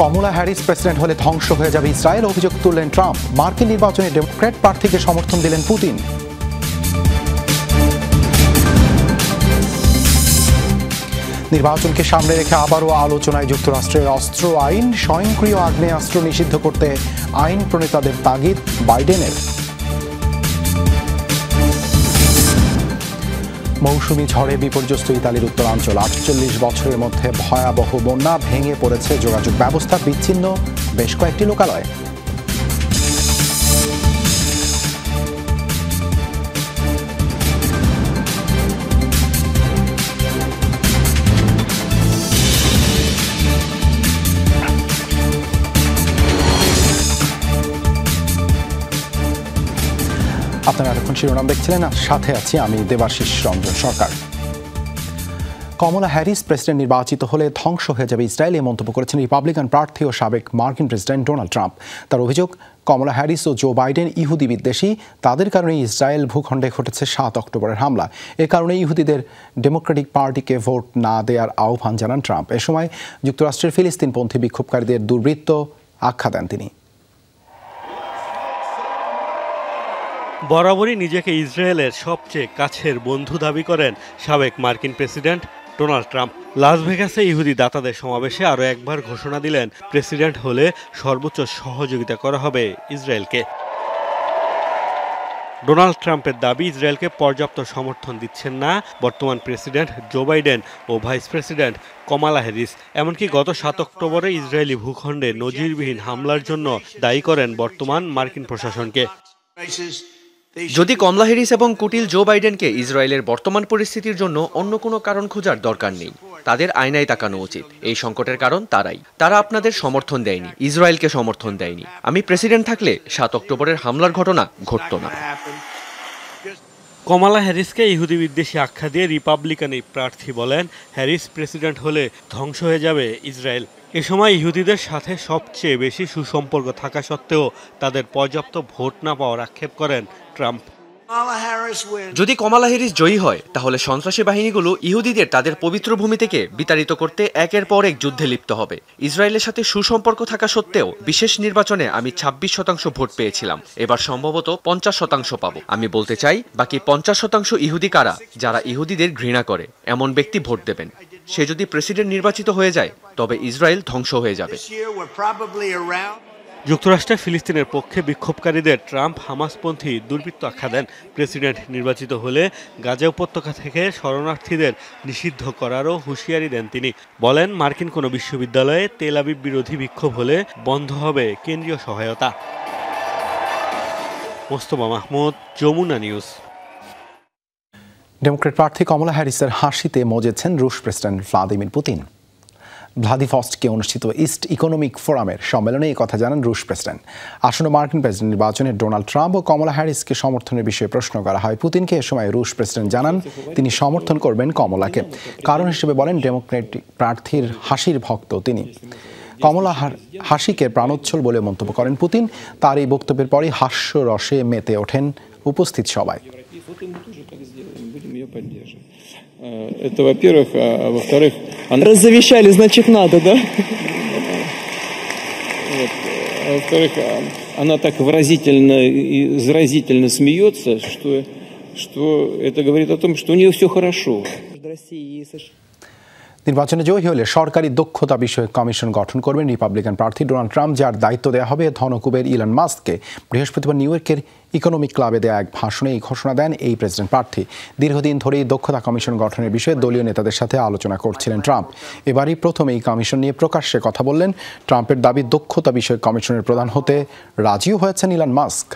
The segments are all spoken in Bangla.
কমলা হ্যারিস প্রেসিডেন্ট হলে ধ্বংস হয়ে যাবে ইসরায়েল, অভিযোগ তুললেন ট্রাম্প। মার্কিন নির্বাচনে ডেমোক্র্যাট প্রার্থীকে সমর্থন দিলেন পুতিন। নির্বাচনকে সামনে রেখে আবারও আলোচনায় যুক্তরাষ্ট্রের অস্ত্র আইন, স্বয়ংক্রিয় আগ্নেয়াস্ত্র নিষিদ্ধ করতে আইন প্রণেতাদের তাগিদ বাইডেনের। মৌসুমি ঝড়ে বিপর্যস্ত ইতালির উত্তরাঞ্চল, ৪৮ বছরের মধ্যে ভয়াবহ বন্যা, ভেঙে পড়েছে যোগাযোগ ব্যবস্থা, বিচ্ছিন্ন বেশ কয়েকটি লোকালয়। আপনারা এতক্ষণ শিরোনাম দেখছিলেন, আর সাথে আছি আমি দেবাশিস রঞ্জন সরকার। কমলা হ্যারিস প্রেসিডেন্ট নির্বাচিত হলে ধ্বংস হয়ে যাবে ইসরায়েল, এই মন্তব্য করেছেন রিপাবলিকান প্রার্থী ও সাবেক মার্কিন প্রেসিডেন্ট ডোনাল্ড ট্রাম্প। তার অভিযোগ, কমলা হ্যারিস ও জো বাইডেন ইহুদি বিদ্বেষী, তাদের কারণে ইসরায়েল ভূখণ্ডে ঘটেছে ৭ অক্টোবরের হামলা। এ কারণে ইহুদিদের ডেমোক্রেটিক পার্টিকে ভোট না দেওয়ার আহ্বান জানান ট্রাম্প। এ সময় যুক্তরাষ্ট্রের ফিলিস্তিনপন্থী বিক্ষোভকারীদের দুর্বৃত্ত আখ্যা দেন তিনি। বরাবরই নিজেকে ইসরায়েলের সবচেয়ে কাছের বন্ধু দাবি করেন সাবেক মার্কিন প্রেসিডেন্ট ডোনাল্ড ট্রাম্প। লাস ভেগাসে ইহুদি দাতাদের সমাবেশে আরও একবার ঘোষণা দিলেন, প্রেসিডেন্ট হলে সর্বোচ্চ সহযোগিতা করা হবে ইসরায়েলকে। ডোনাল্ড ট্রাম্পের দাবি, ইসরায়েলকে পর্যাপ্ত সমর্থন দিচ্ছেন না বর্তমান প্রেসিডেন্ট জো বাইডেন ও ভাইস প্রেসিডেন্ট কমালা হ্যারিস। এমনকি গত ৭ অক্টোবরে ইসরায়েলি ভূখণ্ডে নজিরবিহীন হামলার জন্য দায়ী করেন বর্তমান মার্কিন প্রশাসনকে। যদি কমলা হ্যারিস এবং কুটিল জো বাইডেনকে ইসরায়েলের বর্তমান পরিস্থিতির জন্য অন্য কোনো কারণ খোঁজার দরকার নেই, তাদের আয়নায় তাকানো উচিত। এই সংকটের কারণ তারাই। তারা আপনাদের সমর্থন দেয়নি, ইসরায়েলকে সমর্থন দেয়নি। আমি প্রেসিডেন্ট থাকলে ৭ অক্টোবরের হামলার ঘটনা ঘটতো না। কমলা হ্যারিসকে ইহুদি বিদ্বেষী আখ্যা দিয়ে রিপাবলিকান এই প্রার্থী বলেন, হ্যারিস প্রেসিডেন্ট হলে ধ্বংস হয়ে যাবে ইসরায়েল। এ সময় ইহুদিদের সাথে সবচেয়ে বেশি সুসম্পর্ক থাকা সত্ত্বেও তাদের পর্যাপ্ত ভোট না পাওয়ার আক্ষেপ করেন ট্রাম্প। যদি কমলা হ্যারিস জয়ী হয়, তাহলে সন্ত্রাসী বাহিনীগুলো ইহুদিদের তাদের পবিত্র ভূমি থেকে বিতাড়িত করতে একের পর এক যুদ্ধে লিপ্ত হবে। ইসরায়েলের সাথে সুসম্পর্ক থাকা সত্ত্বেও বিশেষ নির্বাচনে আমি ২৬% ভোট পেয়েছিলাম, এবার সম্ভবত ৫০% পাবো। আমি বলতে চাই, বাকি ৫০% ইহুদি কারা? যারা ইহুদিদের ঘৃণা করে এমন ব্যক্তি ভোট দেবেন। সে যদি প্রেসিডেন্ট নির্বাচিত হয়ে যায়, তবে ইসরায়েল ধ্বংস হয়ে যাবে। যুক্তরাষ্ট্রে ফিলিস্তিনের পক্ষে বিক্ষোভকারীদের ট্রাম্প হামাসপন্থী দুর্বৃত্ত আখ্যা দেন। প্রেসিডেন্ট নির্বাচিত হলে গাজা উপত্যকা থেকে শরণার্থীদের নিষিদ্ধ করারও হুঁশিয়ারি দেন তিনি। বলেন, মার্কিন কোনো বিশ্ববিদ্যালয়ে তেল আবিব বিরোধী বিক্ষোভ হলে বন্ধ হবে কেন্দ্রীয় সহায়তা। মোস্তফা মাহমুদ, যমুনা নিউজ। ডেমোক্র্যাট প্রার্থী কমলা হ্যারিসের হাসিতে মজেছেন রুশ প্রেসিডেন্ট ভ্লাদিমির পুতিন। ভ্লাদিভস্টকে অনুষ্ঠিত ইস্ট ইকোনমিক ফোরামের সম্মেলনে এই কথা জানান রুশ প্রেসিডেন্ট। আসন্ন মার্কিন প্রেসিডেন্ট নির্বাচনে ডোনাল্ড ট্রাম্প ও কমলা হ্যারিসকে সমর্থনের বিষয়ে প্রশ্ন করা হয় পুতিনকে। এ সময় রুশ প্রেসিডেন্ট জানান তিনি সমর্থন করবেন কমলাকে। কারণ হিসেবে বলেন, ডেমোক্রেটিক প্রার্থীর হাসির ভক্ত তিনি। কমলা হাসিকে প্রাণোচ্ছল বলে মন্তব্য করেন পুতিন। তার এই বক্তব্যের পরই হাস্যরসে মেতে ওঠেন উপস্থিত সবাই। Это, во-первых, а во-вторых, раз завещали, значит, надо, да? Вот. А во-вторых, она так выразительно и заразительно смеется, что это говорит о том, что у нее все хорошо. নির্বাচনে জয়ী হলে সরকারি দক্ষতা বিষয়ক কমিশন গঠন করবেন রিপাবলিকান প্রার্থী ডোনাল্ড ট্রাম্প, যার দায়িত্ব দেওয়া হবে ধনকুবের ইলন মাস্ককে। বৃহস্পতিবার নিউ ইয়র্কের ইকোনমিক ক্লাবে দেয়া এক ভাষণে এই ঘোষণা দেন এই প্রেসিডেন্ট প্রার্থী। দীর্ঘদিন ধরেই দক্ষতা কমিশন গঠনের বিষয়ে দলীয় নেতাদের সাথে আলোচনা করছিলেন ট্রাম্প। এবারই প্রথম এই কমিশন নিয়ে প্রকাশ্যে কথা বললেন। ট্রাম্পের দাবি, দক্ষতা বিষয়ক কমিশনের প্রধান হতে রাজিও হয়েছেন ইলন মাস্ক।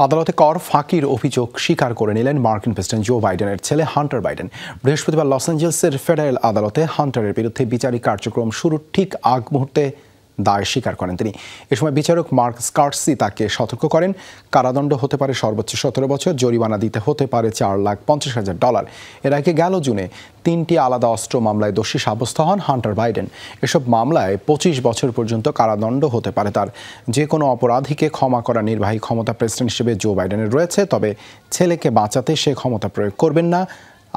আদালতে কর ফাঁকির অভিযোগ স্বীকার করে নিলেন মার্কিন প্রেসিডেন্ট জো বাইডেনের ছেলে হান্টার বাইডেন। বৃহস্পতিবার লস অ্যাঞ্জেলেসের ফেডারেল আদালতে হান্টারের বিরুদ্ধে বিচারিক কার্যক্রম শুরুর ঠিক আগ মুহূর্তে দায় স্বীকার করেন তিনি। এ সময় বিচারক মার্ক স্কার্সি তাকে সতর্ক করেন, কারাদণ্ড হতে পারে সর্বোচ্চ 17 বছর, জরিমানা দিতে হতে পারে $4,50,000। এর আগে গেল জুনে 3টি আলাদা অস্ত্র মামলায় দোষী সাব্যস্ত হন হান্টার বাইডেন। এসব মামলায় 25 বছর পর্যন্ত কারাদণ্ড হতে পারে তার। যে কোনো অপরাধীকে ক্ষমা করা নির্বাহী ক্ষমতা প্রেসিডেন্ট হিসেবে জো বাইডেনের রয়েছে, তবে ছেলেকে বাঁচাতে সে ক্ষমতা প্রয়োগ করবেন না,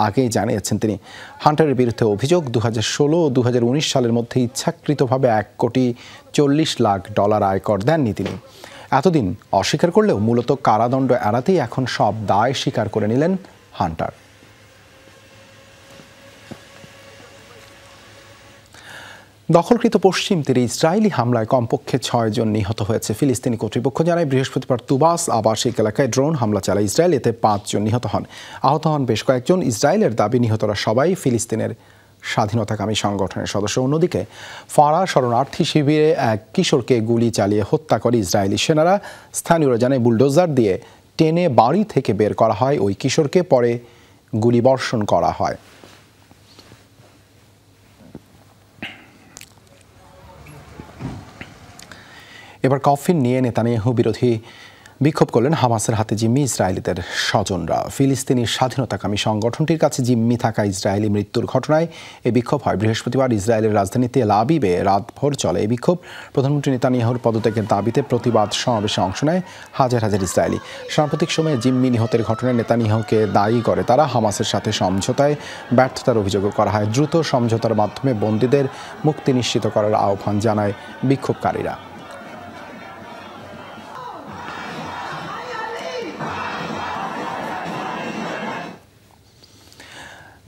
আগেই জানিয়েছেন তিনি। হান্টারের বিরুদ্ধে অভিযোগ 2016 ও 2019 সালের মধ্যে ইচ্ছাকৃতভাবে $1,40,00,000 আয়কর দেননি তিনি। এতদিন অস্বীকার করলেও মূলত কারাদণ্ড এড়াতেই এখন সব দায় স্বীকার করে নিলেন হান্টার। দখলকৃত পশ্চিম তীরে ইসরায়েলি হামলায় কমপক্ষে 6 জন নিহত হয়েছে। ফিলিস্তিনি কর্তৃপক্ষ জানায় বৃহস্পতিবার তুবাস আবাসিক এলাকায় ড্রোন হামলা চালায় ইসরায়েল, এতে 5 জন নিহত হন। আহত হন বেশ কয়েকজন। ইসরায়েলের দাবি নিহতরা সবাই ফিলিস্তিনের স্বাধীনতাকামী সংগঠনের সদস্য। অন্যদিকে ফারা শরণার্থী শিবিরে এক কিশোরকে গুলি চালিয়ে হত্যা করে ইসরায়েলি সেনারা। স্থানীয়রা জানায় বুলডোজার দিয়ে টেনে বাড়ি থেকে বের করা হয় ওই কিশোরকে, পরে গুলিবর্ষণ করা হয়। এবার কফিন নিয়ে নেতানিয়াহু বিরোধী বিক্ষোভ করলেন হামাসের হাতে জিম্মি ইসরায়েলিদের স্বজনরা। ফিলিস্তিনি স্বাধীনতাকামী সংগঠনটির কাছে জিম্মি থাকা ইসরায়েলি মৃত্যুর ঘটনায় এই বিক্ষোভ হয়। বৃহস্পতিবার ইসরায়েলের রাজধানী তেল আবিবে রাতভর চলে এই বিক্ষোভ। প্রধানমন্ত্রী নেতানিয়াহুর পদত্যাগের দাবিতে প্রতিবাদ সমাবেশে অংশ নেয় হাজার হাজার ইসরায়েলি। সাম্প্রতিক সময়ে জিম্মি নিহতের ঘটনায় নেতানিয়াহুকে দায়ী করে তারা। হামাসের সাথে সমঝোতায় ব্যর্থতার অভিযোগও করা হয়। দ্রুত সমঝোতার মাধ্যমে বন্দীদের মুক্তি নিশ্চিত করার আহ্বান জানায় বিক্ষোভকারীরা।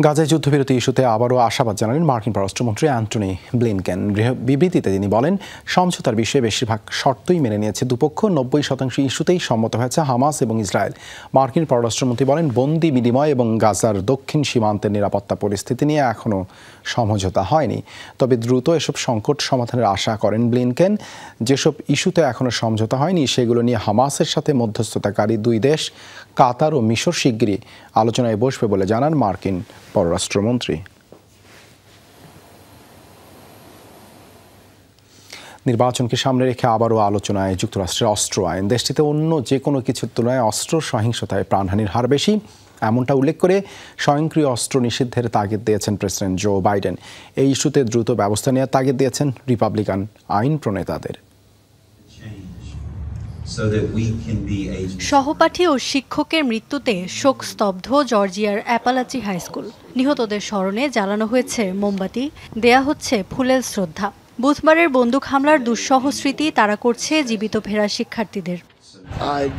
গাজায় যুদ্ধবিরতি ইস্যুতে আবারও আশাবাদ জানালেন মার্কিন পররাষ্ট্রমন্ত্রী অ্যান্টনি ব্লিনকেন। বিবৃতিতে তিনি বলেন, সমঝোতার বিষয়ে বেশিরভাগ শর্তই মেনে নিয়েছে দুপক্ষ। 90% ইস্যুতেই সম্মত হয়েছে হামাস এবং ইসরায়েল। মার্কিন পররাষ্ট্রমন্ত্রী বলেন, বন্দি বিনিময় এবং গাজার দক্ষিণ সীমান্তের নিরাপত্তা পরিস্থিতি নিয়ে এখনও সমঝোতা হয়নি, তবে দ্রুত এসব সংকট সমাধানের আশা করেন ব্লিনকেন। যেসব ইস্যুতে এখনও সমঝোতা হয়নি সেগুলো নিয়ে হামাসের সাথে মধ্যস্থতাকারী দুই দেশ কাতার ও মিশর শিগগিরই আলোচনায় বসবে বলে জানান মার্কিন পররাষ্ট্রমন্ত্রী। নির্বাচনকে সামনে রেখে আবারও আলোচনায় যুক্তরাষ্ট্রের অস্ত্র আইন। দেশটিতে অন্য যে কোনো কিছুর তুলনায় অস্ত্র সহিংসতায় প্রাণহানির হার বেশি, এমনটা উল্লেখ করে স্বয়ংক্রিয় অস্ত্র নিষিদ্ধের তাগিদ দিয়েছেন প্রেসিডেন্ট জো বাইডেন। এই ইস্যুতে দ্রুত ব্যবস্থা নেওয়ার তাগিদ দিয়েছেন রিপাবলিকান আইন প্রণেতাদের। সহপাঠী ও শিক্ষকের মৃত্যুতে শোকস্তব্ধ জর্জিয়ার অ্যাপালাচি হাই স্কুল। নিহতদের স্মরণে জ্বালানো হয়েছে মোমবাতি, দেয়া হচ্ছে ফুলেল শ্রদ্ধা। বুধবারের বন্দুক হামলার দুঃসহ স্মৃতি তাড়া করছে জীবিত ফেরা শিক্ষার্থীদের।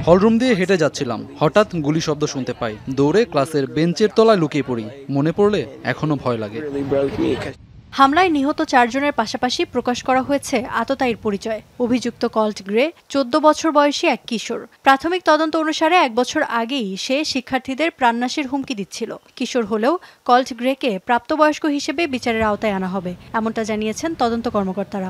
হলরুম দিয়ে হেঁটে যাচ্ছিলাম, হঠাৎ গুলি শব্দ শুনতে পাই। দৌড়ে ক্লাসের বেঞ্চের তলায় লুকিয়ে পড়ি। মনে পড়লে এখনো ভয় লাগে। হামলায় নিহত 4 জনের পাশাপাশি প্রকাশ করা হয়েছে আততায়ীর পরিচয়। অভিযুক্ত কল্ট গ্রে 14 বছর বয়সী এক কিশোর। প্রাথমিক তদন্ত অনুসারে 1 বছর আগেই সে শিক্ষার্থীদের প্রাণনাশের হুমকি দিচ্ছিল। কিশোর হলেও কল্ট গ্রেকে প্রাপ্তবয়স্ক হিসেবে বিচারের আওতায় আনা হবে, এমনটা জানিয়েছেন তদন্ত কর্মকর্তারা।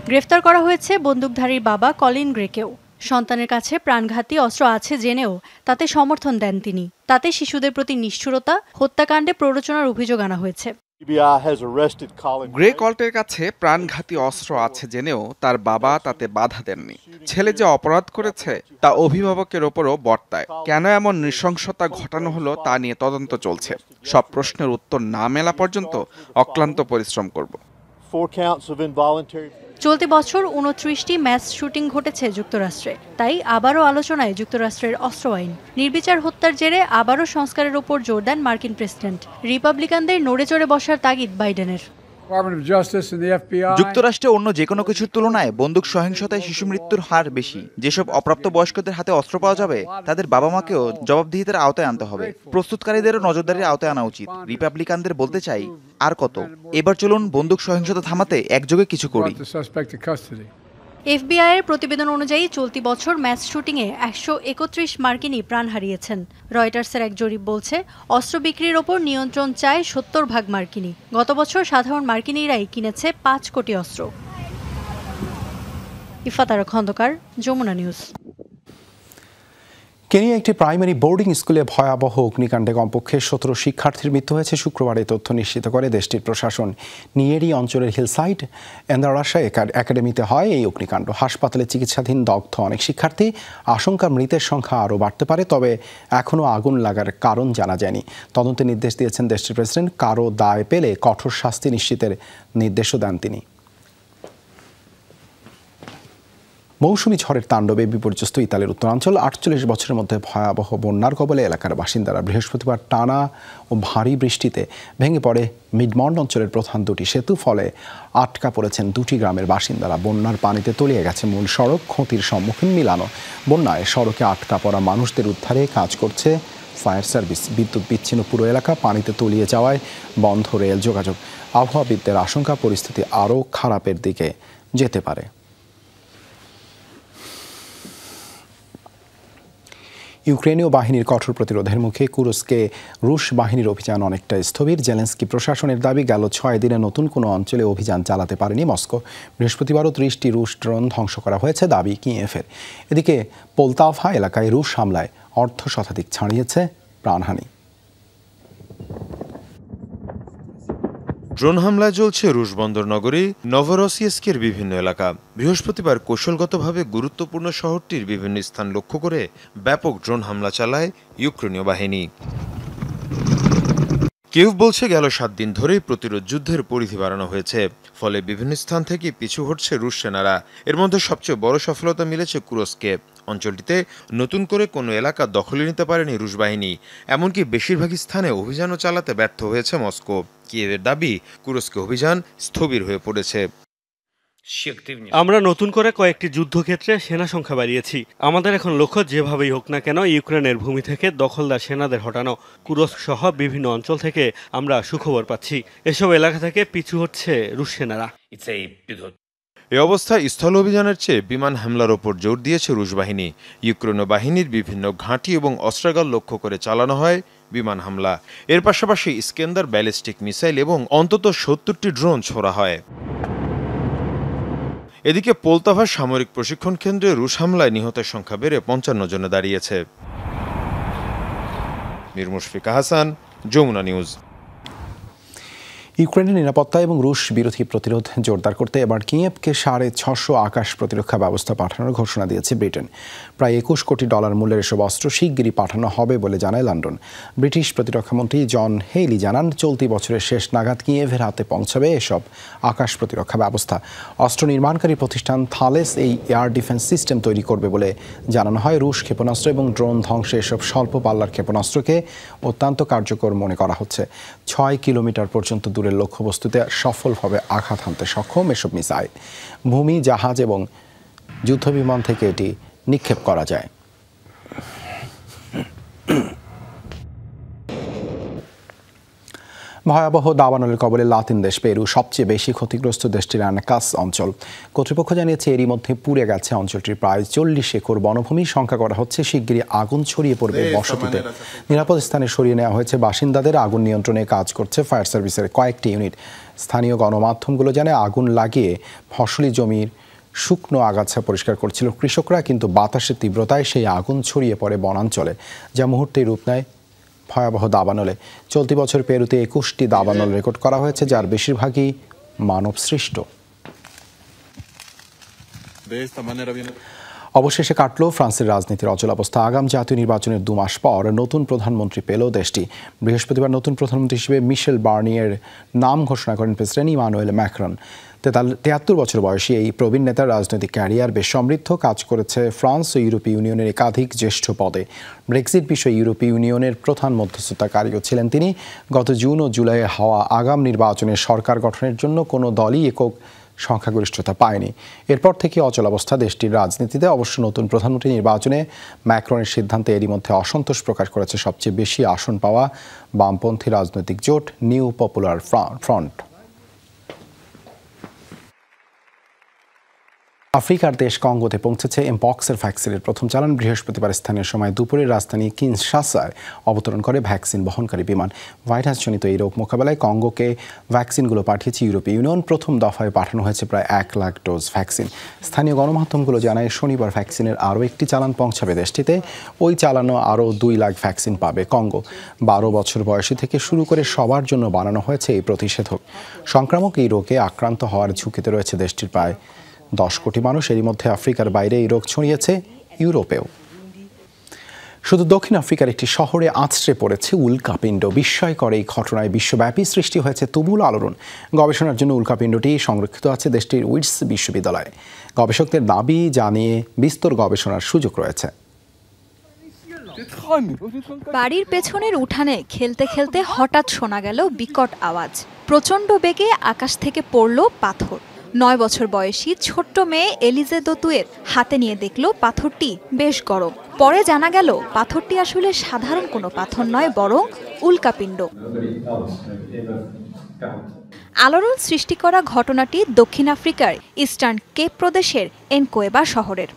গ্রেফতার করা হয়েছে বন্দুকধারীর বাবা কলিন গ্রেকেও। সন্তানের কাছে প্রাণঘাতী অস্ত্র আছে জেনেও তাতে সমর্থন দেন তিনি। তাতে শিশুদের প্রতি নিষ্ঠুরতা, হত্যাকাণ্ডে প্ররোচনার অভিযোগ আনা হয়েছে। গ্রে কল্টের কাছে প্রাণঘাতী অস্ত্র আছে জেনেও তার বাবা তাতে বাধা দেননি। ছেলে যে অপরাধ করেছে তা অভিভাবকের ওপরও বর্তায়। কেন এমন নৃশংসতা ঘটানো হলো তা নিয়ে তদন্ত চলছে। সব প্রশ্নের উত্তর না মেলা পর্যন্ত অক্লান্ত পরিশ্রম করব। চলতি বছর 29টি ম্যাস শুটিং ঘটেছে যুক্তরাষ্ট্রে, তাই আবারও আলোচনায় যুক্তরাষ্ট্রের অস্ত্র আইন। নির্বিচার হত্যার জেরে আবারও সংস্কারের ওপর জোর দেন মার্কিন প্রেসিডেন্ট। রিপাবলিকানদের নড়ে চড়ে বসার তাগিদ বাইডেনের। যুক্তরাষ্ট্রে অন্য যে কোনো কিছুর তুলনায় বন্দুক সহিংসতায় শিশু মৃত্যুর হার বেশি। যেসব অপ্রাপ্ত বয়স্কদের হাতে অস্ত্র পাওয়া যাবে তাদের বাবা মাকেও জবাবদিহিতার আওতায় আনতে হবে। প্রস্তুতকারীদেরও নজরদারির আওতায় আনা উচিত। রিপাবলিকানদের বলতে চাই, আর কত? এবার চলুন বন্দুক সহিংসতা থামাতে একযোগে কিছু করি। এফবিআই এর প্রতিবেদন অনুযায়ী চলতি বছর ম্যাস শুটিংয়ে 131 মার্কিনী প্রাণ হারিয়েছেন। রয়টার্সের এক জরিপ বলছে, অস্ত্র বিক্রির ওপর নিয়ন্ত্রণ চায় 70% মার্কিনী। গত বছর সাধারণ মার্কিনীরাই কিনেছে 5 কোটি অস্ত্র। ইফাতারা খন্দকার, যমুনা নিউজ। কেনিয়া একটি প্রাইমারি বোর্ডিং স্কুলে ভয়াবহ অগ্নিকাণ্ডে কমপক্ষে 17 শিক্ষার্থীর মৃত্যু হয়েছে শুক্রবার। এই তথ্য নিশ্চিত করে দেশটির প্রশাসন। নিয়েরি অঞ্চলের হিলসাইড এন্দারাশা একাডেমিতে হয় এই অগ্নিকাণ্ড। হাসপাতালে চিকিৎসাধীন দগ্ধ অনেক শিক্ষার্থী। আশঙ্কা মৃতের সংখ্যা আরও বাড়তে পারে, তবে এখনও আগুন লাগার কারণ জানা যায়নি। তদন্তের নির্দেশ দিয়েছেন দেশটির প্রেসিডেন্ট। কারো দায় পেলে কঠোর শাস্তি নিশ্চিতের নির্দেশও দেন তিনি। মৌসুমী ঝড়ের তাণ্ডবে বিপর্যস্ত ইতালির উত্তরাঞ্চল। 48 বছরের মধ্যে ভয়াবহ বন্যার কবলে এলাকার বাসিন্দারা। বৃহস্পতিবার টানা ও ভারী বৃষ্টিতে ভেঙে পড়ে মিডমন্ড অঞ্চলের প্রধান দুটি সেতু। ফলে আটকা পড়েছেন দুটি গ্রামের বাসিন্দারা। বন্যার পানিতে তলিয়ে গেছে মূল সড়ক। ক্ষতির সম্মুখীন মিলানো। বন্যায় সড়কে আটকা পড়া মানুষদের উদ্ধারে কাজ করছে ফায়ার সার্ভিস। বিদ্যুৎ বিচ্ছিন্ন পুরো এলাকা। পানিতে তলিয়ে যাওয়ায় বন্ধ রেল যোগাযোগ। আবহাওয়াবিদদের আশঙ্কা পরিস্থিতি আরও খারাপের দিকে যেতে পারে। ইউক্রেনীয় বাহিনীর কঠোর প্রতিরোধের মুখে কুরস্কে রুশ বাহিনীর অভিযান অনেকটা স্থবির। জেলেন্সকি প্রশাসনের দাবি, গেল 6 দিনে নতুন কোনো অঞ্চলে অভিযান চালাতে পারেনি মস্কো। বৃহস্পতিবারও 30টি রুশ ড্রোন ধ্বংস করা হয়েছে দাবি কিয়েভের। এদিকে পোলতাভা এলাকায় রুশ হামলায় অর্ধশতাধিক ছাড়িয়েছে প্রাণহানি। ড্রোন হামলায় জ্বলছে রুশ বন্দর নগরী নভরোসিয়েস্কের বিভিন্ন এলাকা। বৃহস্পতিবার কৌশলগতভাবে গুরুত্বপূর্ণ শহরটির বিভিন্ন স্থান লক্ষ্য করে ব্যাপক ড্রোন হামলা চালায় ইউক্রেনীয় বাহিনী। কিয়েভ বলছে, গেল 7 দিন ধরেই প্রতিরোধ যুদ্ধের পরিধি বাড়ানো হয়েছে। ফলে বিভিন্ন স্থান থেকে পিছু হটছে রুশ সেনারা। এর মধ্যে সবচেয়ে বড় সফলতা মিলেছে কুরস্কে। অঞ্চলটিতে নতুন করে কোনো এলাকা দখলে নিতে পারেনি রুশ বাহিনী। এমনকি বেশিরভাগ স্থানে অভিযানও চালাতে ব্যর্থ হয়েছে মস্কো। কিয়েভের দাবি, কুরস্কে অভিযান স্থবির হয়ে পড়েছে। আমরা নতুন করে কয়েকটি যুদ্ধক্ষেত্রে সেনা সংখ্যা বাড়িয়েছি। আমাদের এখন লক্ষ্য যেভাবেই হোক না কেন ইউক্রেনের ভূমি থেকে দখলদার সেনাদের হটানো। কুরস্ক সহ বিভিন্ন অঞ্চল থেকে আমরা সুখবর পাচ্ছি। এসব এলাকা থেকে পিছু হচ্ছে রুশ সেনারা। এ অবস্থায় স্থল অভিযানের চেয়ে বিমান হামলার ওপর জোর দিয়েছে রুশ বাহিনী। ইউক্রেনীয় বাহিনীর বিভিন্ন ঘাঁটি এবং অস্ত্রাগার লক্ষ্য করে চালানো হয় বিমান হামলা। এর পাশাপাশি ইস্কেন্দার ব্যালিস্টিক মিসাইল এবং অন্তত 70টি ড্রোন ছোড়া হয়। এদিকে পোলতাভা সামরিক প্রশিক্ষণ কেন্দ্রে রুশ হামলায় নিহতের সংখ্যা বেড়ে 55 জনে দাঁড়িয়েছে। মীর মুশফিকা হাসান, যমুনা নিউজ। ইউক্রেনের নিরাপত্তা এবং রুশ বিরোধী প্রতিরোধ জোরদার করতে এবার কিয়েভকে 650 আকাশ প্রতিরক্ষা ব্যবস্থা পাঠানোর ঘোষণা দিয়েছে ব্রিটেন। প্রায় $21 কোটি মূল্যের এসব অস্ত্র শিগগিরই পাঠানো হবে বলে জানায় লন্ডন। ব্রিটিশ প্রতিরক্ষামন্ত্রী জন হেইলি জানান, চলতি বছরের শেষ নাগাদ কিয়েভের হাতে পৌঁছাবে এসব আকাশ প্রতিরক্ষা ব্যবস্থা। অস্ত্র নির্মাণকারী প্রতিষ্ঠান থালেস এই এয়ার ডিফেন্স সিস্টেম তৈরি করবে বলে জানানো হয়। রুশ ক্ষেপণাস্ত্র এবং ড্রোন ধ্বংসে এসব স্বল্প পাল্লার ক্ষেপণাস্ত্রকে অত্যন্ত কার্যকর মনে করা হচ্ছে। 6 কিলোমিটার পর্যন্ত দূরে লক্ষ্যবস্তুতে সফলভাবে আঘাত হানতে সক্ষম এসব মিসাইল। ভূমি, জাহাজ এবং যুদ্ধবিমান থেকে এটি নিক্ষেপ করা যায়। ভয়াবহ দাবানলের কবলে লাতিন দেশ পেরু। সবচেয়ে বেশি ক্ষতিগ্রস্ত দেশটির আনাকাস অঞ্চল। কর্তৃপক্ষ জানিয়েছে, এরই মধ্যে পুড়ে গেছে অঞ্চলটির প্রায় 40 একর বনভূমি। শঙ্কা করা হচ্ছে শিগগিরই আগুন ছড়িয়ে পড়বে বসতিতে। নিরাপদ স্থানে সরিয়ে নেওয়া হয়েছে বাসিন্দাদের। আগুন নিয়ন্ত্রণে কাজ করছে ফায়ার সার্ভিসের কয়েকটি ইউনিট। স্থানীয় গণমাধ্যমগুলো জানায়, আগুন লাগিয়ে ফসলি জমির শুকনো আগাছা পরিষ্কার করছিল কৃষকরা, কিন্তু বাতাসের তীব্রতায় সেই আগুন ছড়িয়ে পড়ে বনাঞ্চলে, যা মুহূর্তেই রূপ নেয় ভয়াবহ দাবানলে। চলতি বছর পেরুতে 21টি দাবানল রেকর্ড করা হয়েছে, যার বেশিরভাগই মানব সৃষ্ট। অবশেষে কাটল ফ্রান্সের রাজনীতির অচলাবস্থা। আগাম জাতীয় নির্বাচনের 2 মাস পর নতুন প্রধানমন্ত্রী পেল দেশটি। বৃহস্পতিবার নতুন প্রধানমন্ত্রী হিসেবে মিশেল বার্নিয়ের নাম ঘোষণা করেন প্রেসিডেন্ট ইমানুয়েল ম্যাক্রন। 73 বছর বয়সী এই প্রবীণ নেতার রাজনৈতিক ক্যারিয়ার বেশ সমৃদ্ধ। কাজ করেছে ফ্রান্স ও ইউরোপীয় ইউনিয়নের একাধিক জ্যেষ্ঠ পদে। ব্রেক্সিট বিষয়ে ইউরোপীয় ইউনিয়নের প্রধান মধ্যস্থতাকারীও ছিলেন তিনি। গত জুন ও জুলাইয়ে হওয়া আগাম নির্বাচনে সরকার গঠনের জন্য কোনো দলই একক সংখ্যাগরিষ্ঠতা পায়নি। এরপর থেকে অচলাবস্থা দেশটির রাজনীতিতে। অবশ্য নতুন প্রধানমন্ত্রী নির্বাচনে ম্যাক্রনের সিদ্ধান্তে এরই মধ্যে অসন্তোষ প্রকাশ করেছে সবচেয়ে বেশি আসন পাওয়া বামপন্থী রাজনৈতিক জোট নিউ পপুলার ফ্রন্ট। আফ্রিকার দেশ কঙ্গোতে পৌঁছেছে এমপক্সের ভ্যাকসিনের প্রথম চালান। বৃহস্পতিবার স্থানীয় সময় দুপুরে রাজধানী কিনশাসায় অবতরণ করে ভ্যাকসিন বহনকারী বিমান। ভাইরাসজনিত এই রোগ মোকাবেলায় কঙ্গোকে ভ্যাকসিনগুলো পাঠিয়েছে ইউরোপীয় ইউনিয়ন। প্রথম দফায় পাঠানো হয়েছে প্রায় 1 লাখ ডোজ ভ্যাকসিন। স্থানীয় গণমাধ্যমগুলো জানায় শনিবার ভ্যাকসিনের আরও একটি চালান পৌঁছাবে দেশটিতে। ওই চালানো আরও 2 লাখ ভ্যাকসিন পাবে কঙ্গো। 12 বছর বয়সী থেকে শুরু করে সবার জন্য বানানো হয়েছে এই প্রতিষেধক। সংক্রামক এই রোগে আক্রান্ত হওয়ার ঝুঁকিতে রয়েছে দেশটির প্রায় 10 কোটি মানুষ। এরই মধ্যে আফ্রিকার বাইরে এই রোগ ছড়িয়েছে ইউরোপেও। শুধু দক্ষিণ আফ্রিকার একটি শহরে আছড়ে পড়েছে উল্কাপিণ্ড। বিস্ময়কর এই ঘটনায় বিশ্বব্যাপী সৃষ্টি হয়েছে তুমুল আলোড়ন। গবেষণার জন্য উল্কাপিণ্ডটি সংরক্ষিত আছে দেশটির উইটস বিশ্ববিদ্যালয়ে। গবেষকদের দাবি জানিয়ে বিস্তর গবেষণার সুযোগ রয়েছে। বাড়ির পেছনের উঠানে খেলতে খেলতে হঠাৎ শোনা গেল বিকট আওয়াজ। প্রচণ্ড বেগে আকাশ থেকে পড়ল পাথর। 9 বছর বয়সী ছোট্ট মেয়ে এলিজে দোতুয়ের হাতে নিয়ে দেখল পাথরটি বেশ গরম। পরে জানা গেল পাথরটি আসলে সাধারণ কোনো পাথর নয়, বরং উল্কাপিণ্ড। আলোড়ন সৃষ্টি করা ঘটনাটি দক্ষিণ আফ্রিকার ইস্টার্ন কেপ প্রদেশের এনকোয়েবা শহরের।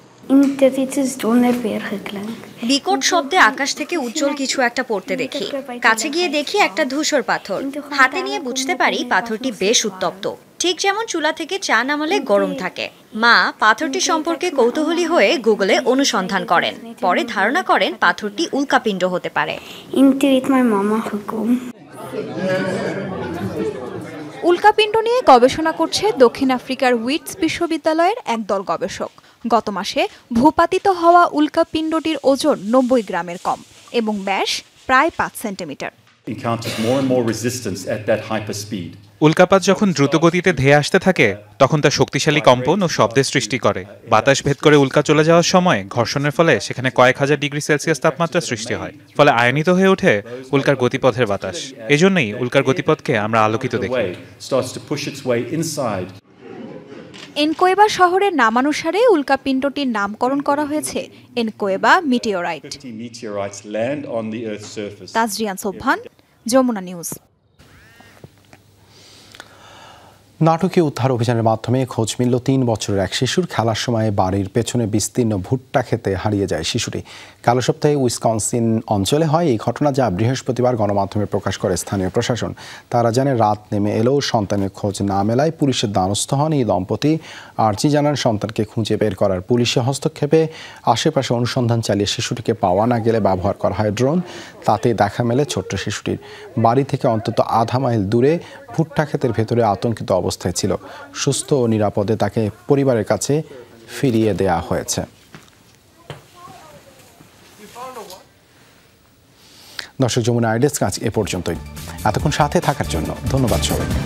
বিকট শব্দে আকাশ থেকে উজ্জ্বল কিছু একটা পড়তে দেখি। কাছে গিয়ে দেখি একটা ধূসর পাথর। হাতে নিয়ে বুঝতে পারি পাথরটি বেশ উত্তপ্ত, ঠিক যেমন চুলা থেকে চা নামালে গরম থাকে। মা পাথরটি সম্পর্কে কৌতূহলী হয়ে গুগলে অনুসন্ধান করেন। পরে ধারণা করেন পাথরটি উল্কাপিণ্ড হতে পারে। উল্কাপিণ্ড নিয়ে গবেষণা করছে দক্ষিণ আফ্রিকার উইটস বিশ্ববিদ্যালয়ের একদল গবেষক। গত মাসে ভূপাতিত হওয়া উল্কাপিণ্ডটির ওজন 90 গ্রামের কম এবং ব্যাস প্রায় 5 সেন্টিমিটার। উল্কাপাত যখন দ্রুতগতিতে ধেয়ে আসতে থাকে তখন তা শক্তিশালী কম্পন ও শব্দের সৃষ্টি করে। বাতাস ভেদ করে উল্কা চলে যাওয়ার সময় ঘর্ষণের ফলে সেখানে কয়েক হাজার ডিগ্রি সেলসিয়াস তাপমাত্রা সৃষ্টি হয়। ফলে আয়নিত হয়ে ওঠে উল্কার গতিপথের বাতাস। এজন্যই উল্কার গতিপথকে আমরা আলোকিত দেখি। এনকোয়েবা শহরের নামানুসারে উল্কাপিণ্ডটির নামকরণ করা হয়েছে এনকোয়েবা মিটিওরাইট। তাজরিয়ান সোবহান, যমুনা নিউজ। নাটকীয় উদ্ধার অভিযানের মাধ্যমে খোঁজ মিলল 3 বছরের এক শিশুর। খেলার সময় বাড়ির পেছনে বিস্তীর্ণ ভুট্টা খেতে হারিয়ে যায় শিশুটি। কালো সপ্তাহে উইসকনসিন অঞ্চলে হয় এই ঘটনা, যা বৃহস্পতিবার গণমাধ্যমে প্রকাশ করে স্থানীয় প্রশাসন। তারা জানে রাত নেমে এলেও সন্তানের খোঁজ না মেলায় পুলিশের দ্বারস্থ হন এই দম্পতি। আর্জি জানান সন্তানকে খুঁজে বের করার পুলিশি হস্তক্ষেপে আশেপাশে অনুসন্ধান চালিয়ে শিশুটিকে পাওয়া না গেলে ব্যবহার করা হয় ড্রোন। তাতে দেখা মেলে ছোট্ট শিশুটির। বাড়ি থেকে অন্তত আধা মাইল দূরে ভুট্টা ক্ষেতের ভেতরে আতঙ্কিত অবস্থায় ছিল। সুস্থ ও নিরাপদে তাকে পরিবারের কাছে ফিরিয়ে দেয়া হয়েছে। দর্শক, যমুনা আইডেস্ক আজ এ পর্যন্তই। এতক্ষণ সাথে থাকার জন্য ধন্যবাদ সবাইকে।